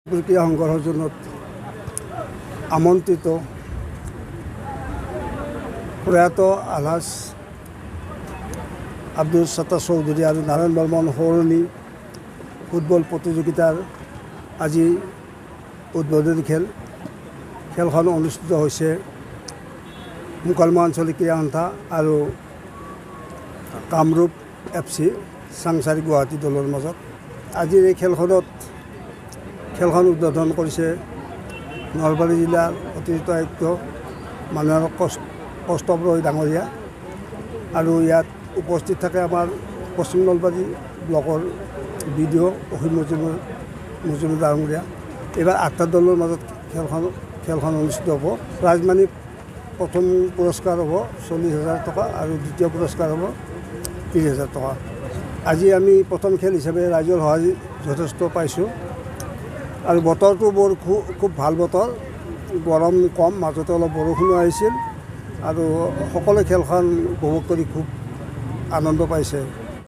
ক্ৰীড়া সংগঠনত আমন্ত্ৰিত প্ৰয়াত আলহাজ আব্দুল সত্তাৰ চৌধুৰী আৰু নাৰায়ণ বৰ্মন সৌৰণী ফুটবল প্ৰতিযোগিতাৰ আজি উদ্বোধনী খেলখন অনুষ্ঠিত হৈছে মুকালমুৱা আঞ্চলিক ক্ৰীড়া সন্থা আৰু কামৰূপ FC চাংচাৰী গুৱাহাটী দলৰ মাজত। আজিৰ এই খেলখন উদ্বোধন কৰিছে নলবাৰী জিলাৰ অতিৰিক্ত আয়ুক্ত মাননীয় কষ্টপ্ৰহী ডাঙৰীয়া আৰু ইয়াত উপস্থিত থাকে আমাৰ পশ্চিম নলবাৰী ব্লকৰ BDO অসীম মজুমদাৰ ডাঙৰীয়া। এইবাৰ 8টা দলৰ মাজত খেলখন অনুষ্ঠিত হ'ব। প্ৰাইজ মানি প্ৰথম পুৰস্কাৰ হ'ব 40,000 টকা আৰু দ্বিতীয় পুৰস্কাৰ হ'ব 30,000 টকা। আজি আমি প্ৰথম খেল হিচাপে ৰাইজৰ সহায় যথেষ্ট পাইছোঁ আৰু বতৰটো খুব ভাল বতৰ, গৰম কম, মাজতে অলপ বৰষুণো আহিছিল আৰু সকলোৱে খেলখন উপভোগ কৰি খুব আনন্দ পাইছে।